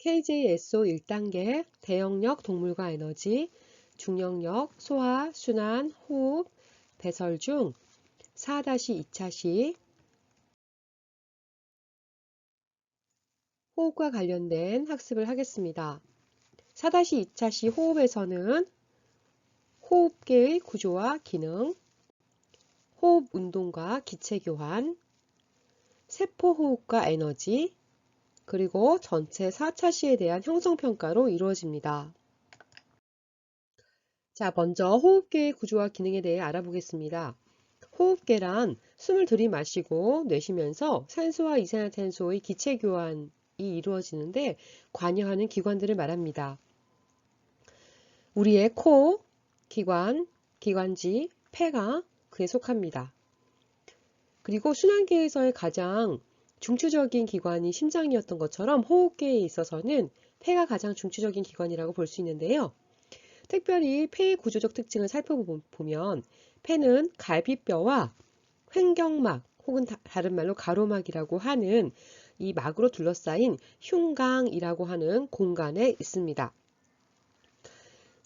KJSO 1단계 대역력 동물과 에너지, 중역력, 소화, 순환, 호흡, 배설 중 4-2차시 호흡과 관련된 학습을 하겠습니다. 4-2차시 호흡에서는 호흡계의 구조와 기능, 호흡 운동과 기체 교환, 세포 호흡과 에너지, 그리고 전체 4차시에 대한 형성평가로 이루어집니다. 자, 먼저 호흡계의 구조와 기능에 대해 알아보겠습니다. 호흡계란 숨을 들이마시고 내쉬면서 산소와 이산화탄소의 기체 교환이 이루어지는데 관여하는 기관들을 말합니다. 우리의 코, 기관, 기관지, 폐가 그에 속합니다. 그리고 순환계에서의 가장 중추적인 기관이 심장이었던 것처럼 호흡계에 있어서는 폐가 가장 중추적인 기관이라고 볼 수 있는데요. 특별히 폐의 구조적 특징을 살펴보면 폐는 갈비뼈와 횡격막 혹은 다른 말로 가로막이라고 하는 이 막으로 둘러싸인 흉강이라고 하는 공간에 있습니다.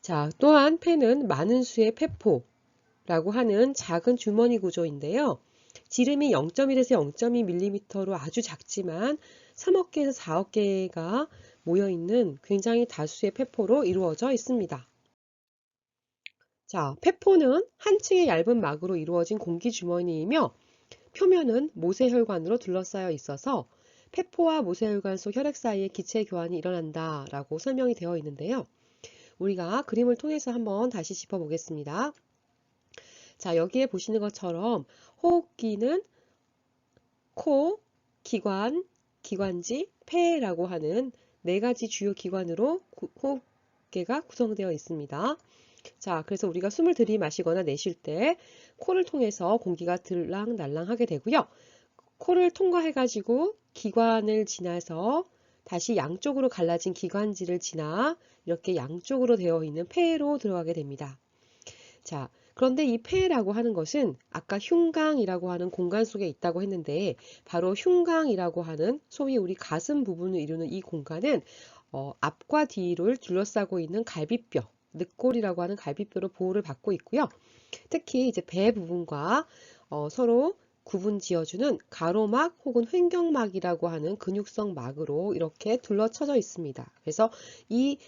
자, 또한 폐는 많은 수의 폐포라고 하는 작은 주머니 구조인데요. 지름이 0.1에서 0.2mm로 아주 작지만 3억 개에서 4억 개가 모여있는 굉장히 다수의 폐포로 이루어져 있습니다. 자, 폐포는 한 층의 얇은 막으로 이루어진 공기 주머니이며 표면은 모세혈관으로 둘러싸여 있어서 폐포와 모세혈관 속 혈액 사이에 기체 교환이 일어난다 라고 설명이 되어 있는데요. 우리가 그림을 통해서 한번 다시 짚어보겠습니다. 자, 여기에 보시는 것처럼 호흡기는 코, 기관, 기관지, 폐라고 하는 4가지 주요 기관으로 호흡계가 구성되어 있습니다. 자, 그래서 우리가 숨을 들이마시거나 내쉴 때 코를 통해서 공기가 들락날락하게 되고요. 코를 통과해가지고 기관을 지나서 다시 양쪽으로 갈라진 기관지를 지나 이렇게 양쪽으로 되어 있는 폐로 들어가게 됩니다. 자, 그런데 이 폐라고 하는 것은 아까 흉강이라고 하는 공간 속에 있다고 했는데 바로 흉강이라고 하는 소위 우리 가슴 부분을 이루는 이 공간은 앞과 뒤를 둘러싸고 있는 갈비뼈, 늑골이라고 하는 갈비뼈로 보호를 받고 있고요. 특히 이제 배 부분과 서로 구분 지어주는 가로막 혹은 횡격막이라고 하는 근육성 막으로 이렇게 둘러쳐져 있습니다. 그래서 이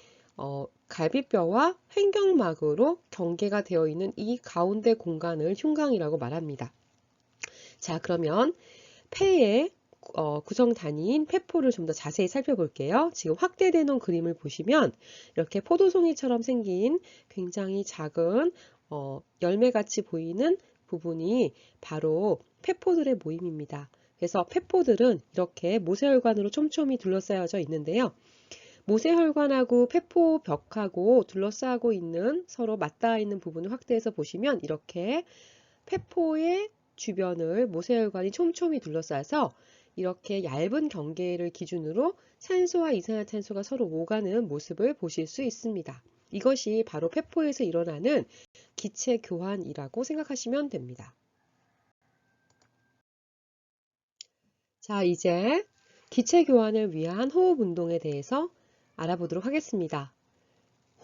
갈비뼈와 횡격막으로 경계가 되어 있는 이 가운데 공간을 흉강이라고 말합니다. 자, 그러면 폐의 구성 단위인 폐포를 좀 더 자세히 살펴볼게요. 지금 확대되어 놓은 그림을 보시면 이렇게 포도송이처럼 생긴 굉장히 작은 열매같이 보이는 부분이 바로 폐포들의 모임입니다. 그래서 폐포들은 이렇게 모세혈관으로 촘촘히 둘러싸여져 있는데요. 모세혈관하고 폐포벽하고 둘러싸고 있는 서로 맞닿아 있는 부분을 확대해서 보시면 이렇게 폐포의 주변을 모세혈관이 촘촘히 둘러싸서 이렇게 얇은 경계를 기준으로 산소와 이산화탄소가 서로 오가는 모습을 보실 수 있습니다. 이것이 바로 폐포에서 일어나는 기체 교환이라고 생각하시면 됩니다. 자, 이제 기체 교환을 위한 호흡 운동에 대해서 알아보도록 하겠습니다.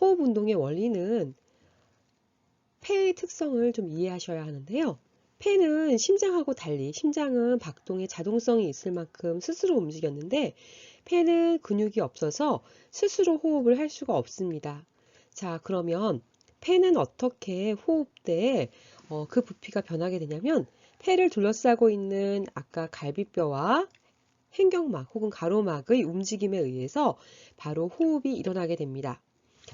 호흡 운동의 원리는 폐의 특성을 좀 이해하셔야 하는데요. 폐는 심장하고 달리 심장은 박동의 자동성이 있을 만큼 스스로 움직였는데 폐는 근육이 없어서 스스로 호흡을 할 수가 없습니다. 자, 그러면 폐는 어떻게 호흡 때 그 부피가 변하게 되냐면 폐를 둘러싸고 있는 아까 갈비뼈와 횡격막 혹은 가로막의 움직임에 의해서 바로 호흡이 일어나게 됩니다.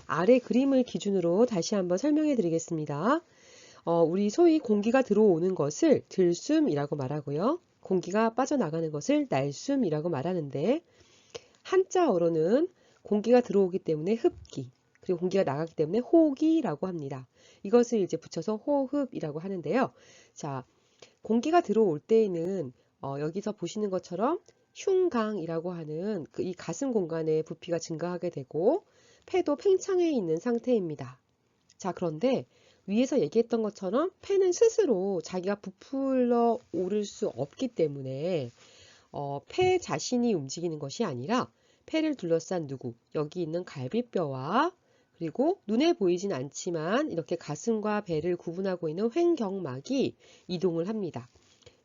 아래 그림을 기준으로 다시 한번 설명해 드리겠습니다. 우리 소위 공기가 들어오는 것을 들숨이라고 말하고요. 공기가 빠져나가는 것을 날숨이라고 말하는데 한자어로는 공기가 들어오기 때문에 흡기, 그리고 공기가 나가기 때문에 호기라고 합니다. 이것을 이제 붙여서 호흡이라고 하는데요. 자, 공기가 들어올 때에는 여기서 보시는 것처럼 흉강이라고 하는 이 가슴 공간의 부피가 증가하게 되고 폐도 팽창해 있는 상태입니다. 자, 그런데 위에서 얘기했던 것처럼 폐는 스스로 자기가 부풀러 오를 수 없기 때문에 폐 자신이 움직이는 것이 아니라 폐를 둘러싼 누구, 여기 있는 갈비뼈와 그리고 눈에 보이진 않지만 이렇게 가슴과 배를 구분하고 있는 횡격막이 이동을 합니다.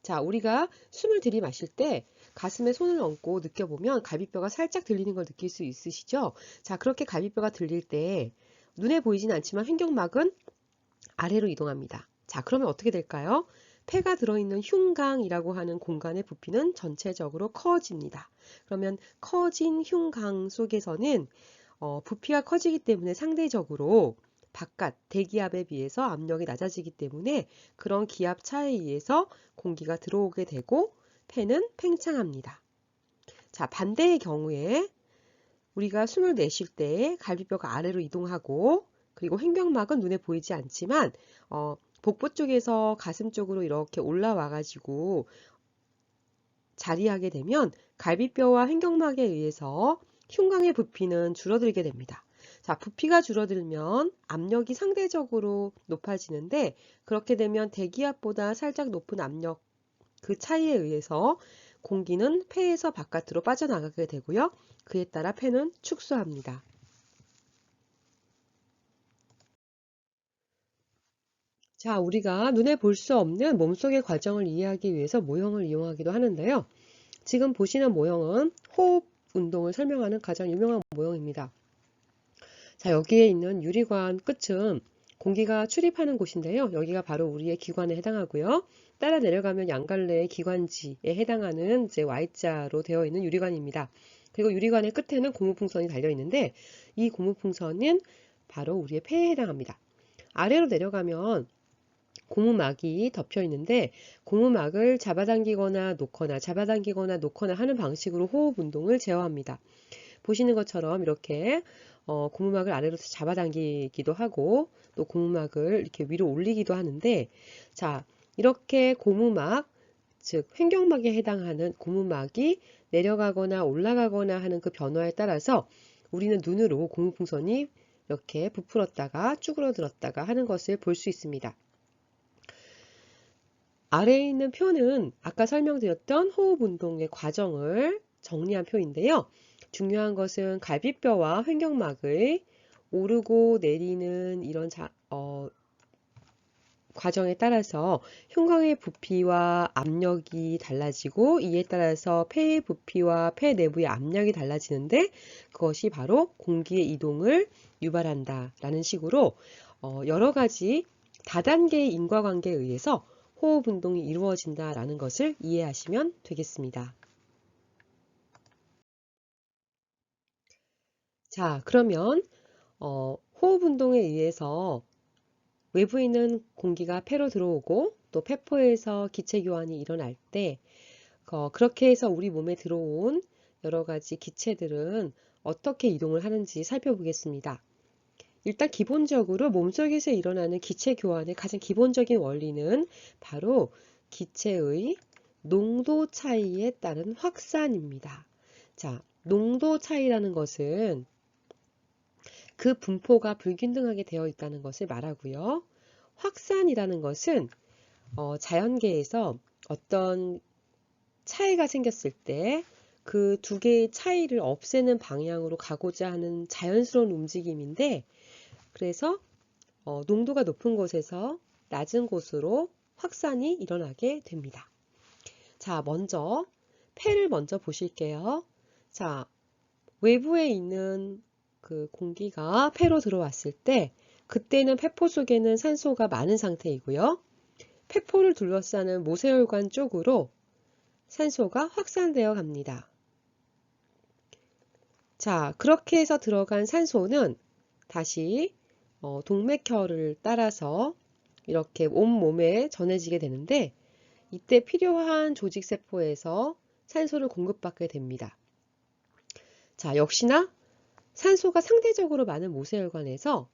자, 우리가 숨을 들이마실 때 가슴에 손을 얹고 느껴보면 갈비뼈가 살짝 들리는 걸 느낄 수 있으시죠? 자, 그렇게 갈비뼈가 들릴 때 눈에 보이진 않지만 횡격막은 아래로 이동합니다. 자, 그러면 어떻게 될까요? 폐가 들어있는 흉강이라고 하는 공간의 부피는 전체적으로 커집니다. 그러면 커진 흉강 속에서는 부피가 커지기 때문에 상대적으로 바깥 대기압에 비해서 압력이 낮아지기 때문에 그런 기압 차에 의해서 공기가 들어오게 되고 폐는 팽창합니다. 자, 반대의 경우에 우리가 숨을 내쉴 때 갈비뼈가 아래로 이동하고 그리고 횡격막은 눈에 보이지 않지만 복부 쪽에서 가슴 쪽으로 이렇게 올라와 가지고 자리하게 되면 갈비뼈와 횡격막에 의해서 흉강의 부피는 줄어들게 됩니다. 자, 부피가 줄어들면 압력이 상대적으로 높아지는데 그렇게 되면 대기압보다 살짝 높은 압력 그 차이에 의해서 공기는 폐에서 바깥으로 빠져나가게 되고요. 그에 따라 폐는 축소합니다. 자, 우리가 눈에 볼 수 없는 몸속의 과정을 이해하기 위해서 모형을 이용하기도 하는데요. 지금 보시는 모형은 호흡 운동을 설명하는 가장 유명한 모형입니다. 자, 여기에 있는 유리관 끝은 공기가 출입하는 곳인데요. 여기가 바로 우리의 기관에 해당하고요. 따라 내려가면 양갈래의 기관지에 해당하는 이제 Y자로 되어 있는 유리관입니다. 그리고 유리관의 끝에는 고무풍선이 달려 있는데 이 고무풍선은 바로 우리의 폐에 해당합니다. 아래로 내려가면 고무막이 덮여 있는데 고무막을 잡아당기거나 놓거나 하는 방식으로 호흡 운동을 제어합니다. 보시는 것처럼 이렇게 고무막을 아래로 잡아당기기도 하고 또 고무막을 이렇게 위로 올리기도 하는데 자, 이렇게 고무막 즉 횡격막에 해당하는 고무막이 내려가거나 올라가거나 하는 그 변화에 따라서 우리는 눈으로 고무풍선이 이렇게 부풀었다가 쭈그러들었다가 하는 것을 볼 수 있습니다. 아래에 있는 표는 아까 설명드렸던 호흡 운동의 과정을 정리한 표인데요. 중요한 것은 갈비뼈와 횡격막의 오르고 내리는 이런 과정에 따라서 흉곽의 부피와 압력이 달라지고 이에 따라서 폐의 부피와 폐 내부의 압력이 달라지는데 그것이 바로 공기의 이동을 유발한다 라는 식으로 여러 가지 다단계의 인과관계에 의해서 호흡 운동이 이루어진다 라는 것을 이해하시면 되겠습니다. 자, 그러면 호흡 운동에 의해서 외부에 있는 공기가 폐로 들어오고 또 폐포에서 기체 교환이 일어날 때 그렇게 해서 우리 몸에 들어온 여러 가지 기체들은 어떻게 이동을 하는지 살펴보겠습니다. 일단 기본적으로 몸속에서 일어나는 기체 교환의 가장 기본적인 원리는 바로 기체의 농도 차이에 따른 확산입니다. 자, 농도 차이라는 것은 그 분포가 불균등하게 되어 있다는 것을 말하고요. 확산이라는 것은 자연계에서 어떤 차이가 생겼을 때 그 두 개의 차이를 없애는 방향으로 가고자 하는 자연스러운 움직임인데 그래서 농도가 높은 곳에서 낮은 곳으로 확산이 일어나게 됩니다. 자, 먼저 폐를 먼저 보실게요. 자, 외부에 있는 그 공기가 폐로 들어왔을 때 그때는 폐포 속에는 산소가 많은 상태이고요. 폐포를 둘러싸는 모세혈관 쪽으로 산소가 확산되어 갑니다. 자, 그렇게 해서 들어간 산소는 다시 동맥혈을 따라서 이렇게 온몸에 전해지게 되는데 이때 필요한 조직세포에서 산소를 공급받게 됩니다. 자, 역시나 산소가 상대적으로 많은 모세혈관에서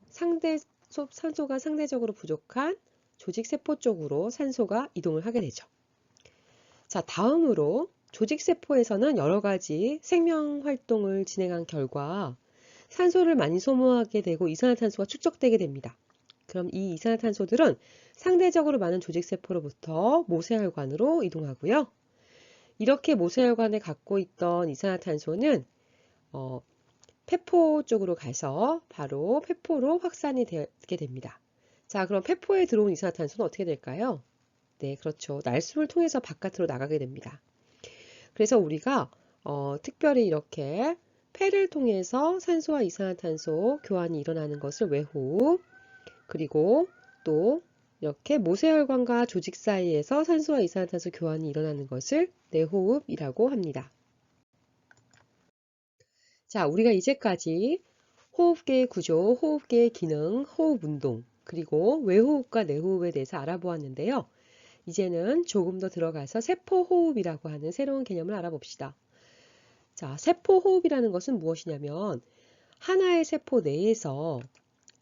산소가 상대적으로 부족한 조직세포 쪽으로 산소가 이동을 하게 되죠. 자, 다음으로 조직세포에서는 여러 가지 생명활동을 진행한 결과 산소를 많이 소모하게 되고 이산화탄소가 축적되게 됩니다. 그럼 이 이산화탄소들은 상대적으로 많은 조직세포로부터 모세혈관으로 이동하고요. 이렇게 모세혈관에 갖고 있던 이산화탄소는 폐포 쪽으로 가서 바로 폐포로 확산이 되게 됩니다. 자, 그럼 폐포에 들어온 이산화탄소는 어떻게 될까요? 네, 그렇죠. 날숨을 통해서 바깥으로 나가게 됩니다. 그래서 우리가 특별히 이렇게 폐를 통해서 산소와 이산화탄소 교환이 일어나는 것을 외호흡, 그리고 또 이렇게 모세혈관과 조직 사이에서 산소와 이산화탄소 교환이 일어나는 것을 내호흡이라고 합니다. 자, 우리가 이제까지 호흡계의 구조, 호흡계의 기능, 호흡 운동, 그리고 외호흡과 내호흡에 대해서 알아보았는데요. 이제는 조금 더 들어가서 세포호흡이라고 하는 새로운 개념을 알아봅시다. 자, 세포호흡이라는 것은 무엇이냐면 하나의 세포 내에서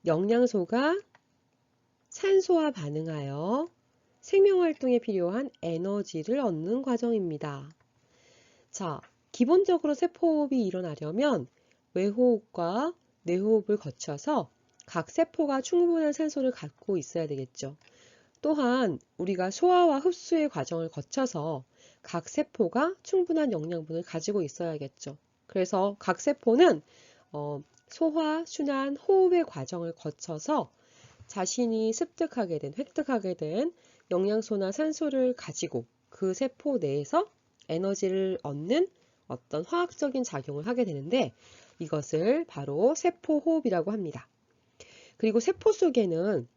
영양소가 산소와 반응하여 생명활동에 필요한 에너지를 얻는 과정입니다. 자, 기본적으로 세포호흡이 일어나려면 외호흡과 내호흡을 거쳐서 각 세포가 충분한 산소를 갖고 있어야 되겠죠. 또한 우리가 소화와 흡수의 과정을 거쳐서 각 세포가 충분한 영양분을 가지고 있어야겠죠. 그래서 각 세포는 소화, 순환, 호흡의 과정을 거쳐서 자신이 습득하게 된, 획득하게 된 영양소나 산소를 가지고 그 세포 내에서 에너지를 얻는 어떤 화학적인 작용을 하게 되는데 이것을 바로 세포호흡이라고 합니다. 그리고 세포 속에는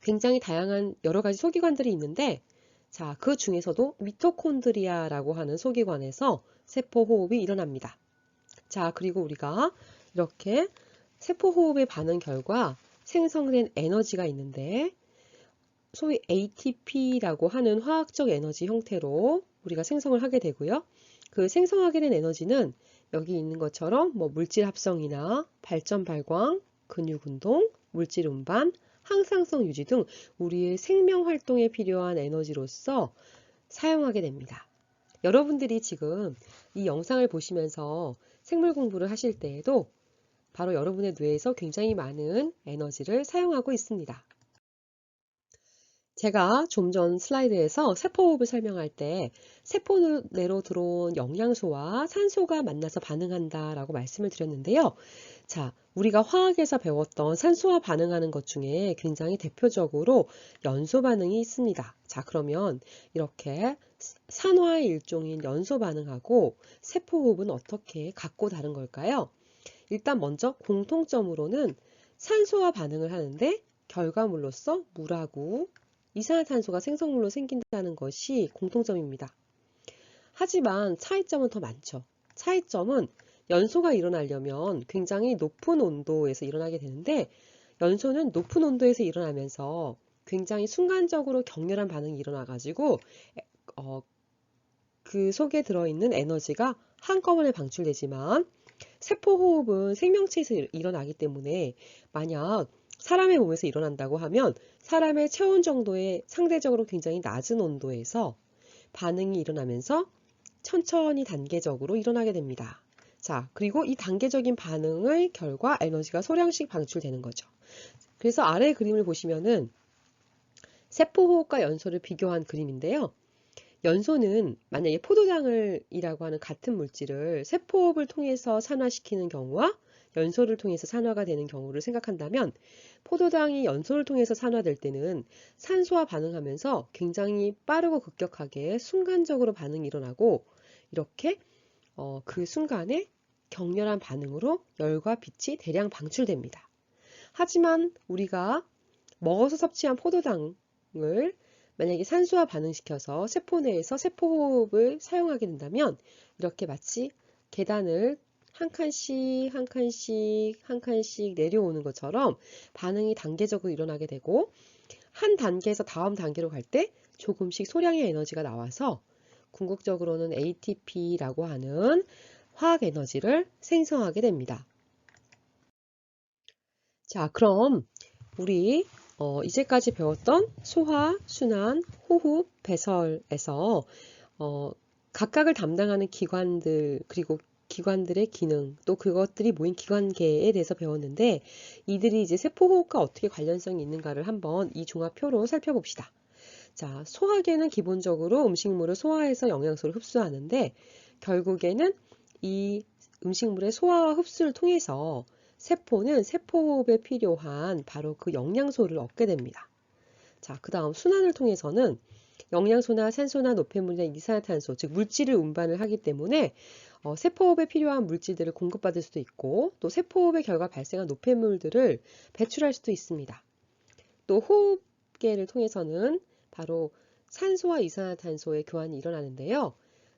굉장히 다양한 여러 가지 소기관들이 있는데 자, 그 중에서도 미토콘드리아라고 하는 소기관에서 세포호흡이 일어납니다. 자, 그리고 우리가 이렇게 세포호흡의 반응 결과 생성된 에너지가 있는데 소위 ATP라고 하는 화학적 에너지 형태로 우리가 생성을 하게 되고요. 그 생성하게 된 에너지는 여기 있는 것처럼 물질 합성이나 발전 발광, 근육 운동, 물질 운반, 항상성 유지 등 우리의 생명 활동에 필요한 에너지로서 사용하게 됩니다. 여러분들이 지금 이 영상을 보시면서 생물 공부를 하실 때에도 바로 여러분의 뇌에서 굉장히 많은 에너지를 사용하고 있습니다. 제가 좀 전 슬라이드에서 세포호흡을 설명할 때 세포 내로 들어온 영양소와 산소가 만나서 반응한다 라고 말씀을 드렸는데요. 자, 우리가 화학에서 배웠던 산소와 반응하는 것 중에 굉장히 대표적으로 연소 반응이 있습니다. 자, 그러면 이렇게 산화의 일종인 연소 반응하고 세포호흡은 어떻게 같고 다른 걸까요? 일단 먼저 공통점으로는 산소와 반응을 하는데 결과물로서 물하고 이산화탄소가 생성물로 생긴다는 것이 공통점입니다. 하지만 차이점은 더 많죠. 차이점은 연소가 일어나려면 굉장히 높은 온도에서 일어나게 되는데 연소는 높은 온도에서 일어나면서 굉장히 순간적으로 격렬한 반응이 일어나가지고 그 속에 들어있는 에너지가 한꺼번에 방출되지만 세포호흡은 생명체에서 일어나기 때문에 만약 사람의 몸에서 일어난다고 하면 사람의 체온 정도의 상대적으로 굉장히 낮은 온도에서 반응이 일어나면서 천천히 단계적으로 일어나게 됩니다. 자, 그리고 이 단계적인 반응의 결과 에너지가 소량씩 방출되는 거죠. 그래서 아래 그림을 보시면은 세포호흡과 연소를 비교한 그림인데요. 연소는 만약에 포도당이라고 하는 같은 물질을 세포호흡을 통해서 산화시키는 경우와 연소를 통해서 산화가 되는 경우를 생각한다면 포도당이 연소를 통해서 산화될 때는 산소와 반응하면서 굉장히 빠르고 급격하게 순간적으로 반응이 일어나고 이렇게 그 순간에 격렬한 반응으로 열과 빛이 대량 방출됩니다. 하지만 우리가 먹어서 섭취한 포도당을 만약에 산소와 반응시켜서 세포 내에서 세포호흡을 사용하게 된다면 이렇게 마치 계단을 한 칸씩 한 칸씩 한 칸씩 내려오는 것처럼 반응이 단계적으로 일어나게 되고 한 단계에서 다음 단계로 갈 때 조금씩 소량의 에너지가 나와서 궁극적으로는 ATP라고 하는 화학 에너지를 생성하게 됩니다. 자, 그럼 우리 이제까지 배웠던 소화, 순환, 호흡, 배설에서 각각을 담당하는 기관들 그리고 기관들의 기능 또 그것들이 모인 기관계에 대해서 배웠는데 이들이 이제 세포호흡과 어떻게 관련성이 있는가를 한번 이 종합표로 살펴봅시다. 자, 소화계는 기본적으로 음식물을 소화해서 영양소를 흡수하는데 결국에는 이 음식물의 소화와 흡수를 통해서 세포는 세포호흡에 필요한 바로 그 영양소를 얻게 됩니다. 자, 그 다음 순환을 통해서는 영양소나 산소나 노폐물이나 이산화탄소, 즉 물질을 운반을 하기 때문에 세포호흡에 필요한 물질들을 공급받을 수도 있고 또 세포호흡의 결과 발생한 노폐물들을 배출할 수도 있습니다. 또 호흡계를 통해서는 바로 산소와 이산화탄소의 교환이 일어나는데요.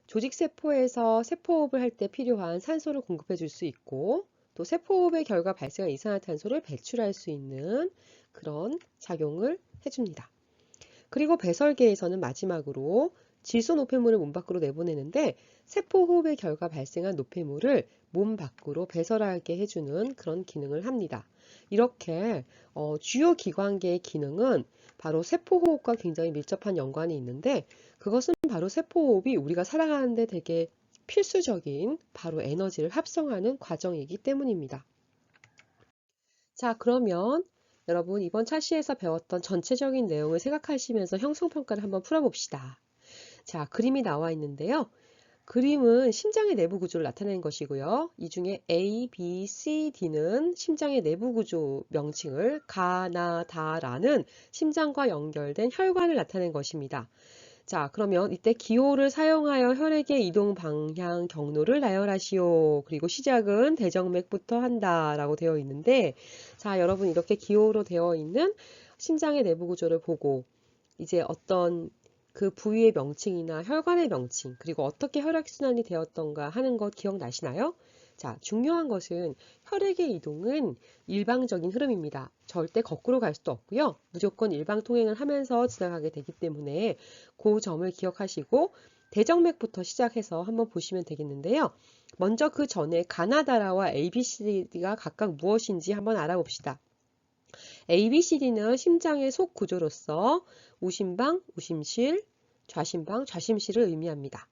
조직세포에서 세포호흡을 할 때 필요한 산소를 공급해 줄 수 있고 또 세포호흡의 결과 발생한 이산화탄소를 배출할 수 있는 그런 작용을 해줍니다. 그리고 배설계에서는 마지막으로 질소 노폐물을 몸 밖으로 내보내는데 세포호흡의 결과 발생한 노폐물을 몸 밖으로 배설하게 해주는 그런 기능을 합니다. 이렇게 주요 기관계의 기능은 바로 세포호흡과 굉장히 밀접한 연관이 있는데 그것은 바로 세포호흡이 우리가 살아가는데 되게 필수적인 바로 에너지를 합성하는 과정이기 때문입니다. 자, 그러면 여러분 이번 차시에서 배웠던 전체적인 내용을 생각하시면서 형성평가를 한번 풀어봅시다. 자, 그림이 나와 있는데요. 그림은 심장의 내부 구조를 나타내는 것이고요. 이 중에 A, B, C, D는 심장의 내부 구조 명칭을 가나다라는 심장과 연결된 혈관을 나타낸 것입니다. 자, 그러면 이때 기호를 사용하여 혈액의 이동 방향 경로를 나열하시오. 그리고 시작은 대정맥부터 한다 라고 되어 있는데 자, 여러분 이렇게 기호로 되어 있는 심장의 내부 구조를 보고 이제 어떤 그 부위의 명칭이나 혈관의 명칭, 그리고 어떻게 혈액순환이 되었던가 하는 것 기억나시나요? 자, 중요한 것은 혈액의 이동은 일방적인 흐름입니다. 절대 거꾸로 갈 수도 없고요. 무조건 일방통행을 하면서 지나가게 되기 때문에 그 점을 기억하시고 대정맥부터 시작해서 한번 보시면 되겠는데요. 먼저 그 전에 가나다라와 ABCD가 각각 무엇인지 한번 알아봅시다. ABCD는 심장의 속 구조로서 우심방, 우심실, 좌심방, 좌심실을 의미합니다.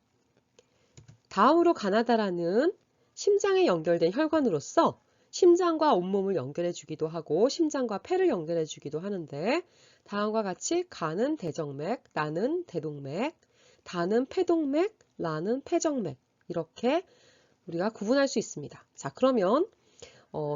다음으로 가나다라는 심장에 연결된 혈관으로서 심장과 온몸을 연결해 주기도 하고 심장과 폐를 연결해 주기도 하는데 다음과 같이 가는 대정맥, 나는 대동맥, 다는 폐동맥, 라는 폐정맥 이렇게 우리가 구분할 수 있습니다. 자, 그러면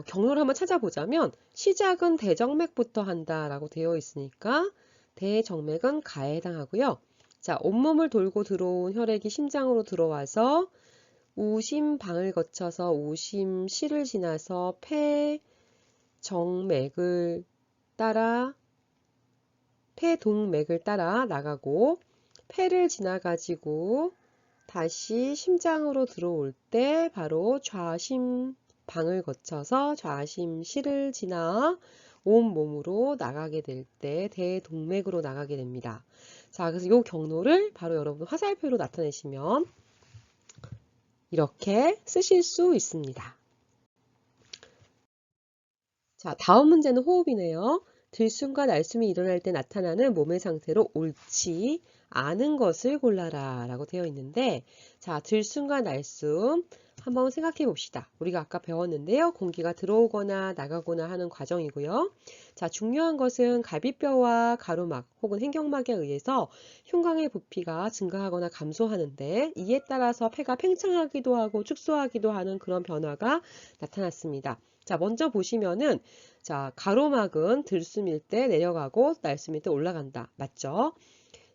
경로를 한번 찾아보자면 시작은 대정맥부터 한다라고 되어 있으니까 대정맥은 가에 해당하고요. 자, 온몸을 돌고 들어온 혈액이 심장으로 들어와서 우심방을 거쳐서 우심실을 지나서 폐정맥을 따라 폐동맥을 따라 나가고 폐를 지나가지고 다시 심장으로 들어올 때 바로 좌심방을 거쳐서 좌심실을 지나 온몸으로 나가게 될 때 대동맥으로 나가게 됩니다. 자, 그래서 이 경로를 바로 여러분 화살표로 나타내시면 이렇게 쓰실 수 있습니다. 자, 다음 문제는 호흡이네요. 들숨과 날숨이 일어날 때 나타나는 몸의 상태로 옳지 않은 것을 골라라 라고 되어 있는데 자, 들숨과 날숨 한번 생각해 봅시다. 우리가 아까 배웠는데요. 공기가 들어오거나 나가거나 하는 과정이고요. 자, 중요한 것은 갈비뼈와 가로막 혹은 횡격막에 의해서 흉곽의 부피가 증가하거나 감소하는데 이에 따라서 폐가 팽창하기도 하고 축소하기도 하는 그런 변화가 나타났습니다. 자, 먼저 보시면은 자, 가로막은 들숨일 때 내려가고 날숨일 때 올라간다. 맞죠?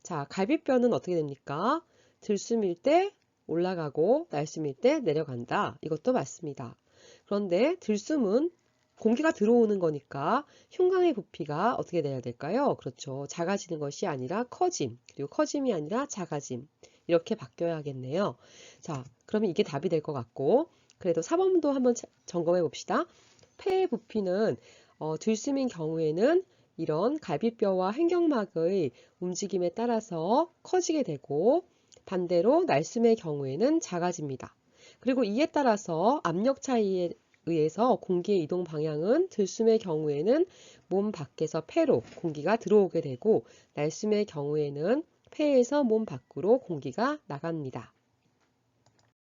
자, 갈비뼈는 어떻게 됩니까? 들숨일 때 올라가고 날숨일 때 내려간다. 이것도 맞습니다. 그런데 들숨은 공기가 들어오는 거니까 흉곽의 부피가 어떻게 돼야 될까요? 그렇죠. 작아지는 것이 아니라 커짐, 그리고 커짐이 아니라 작아짐. 이렇게 바뀌어야겠네요. 자, 그러면 이게 답이 될 것 같고 그래도 4번도 한번 점검해 봅시다. 폐의 부피는 들숨인 경우에는 이런 갈비뼈와 횡격막의 움직임에 따라서 커지게 되고 반대로 날숨의 경우에는 작아집니다. 그리고 이에 따라서 압력 차이에 의해서 공기의 이동 방향은 들숨의 경우에는 몸 밖에서 폐로 공기가 들어오게 되고 날숨의 경우에는 폐에서 몸 밖으로 공기가 나갑니다.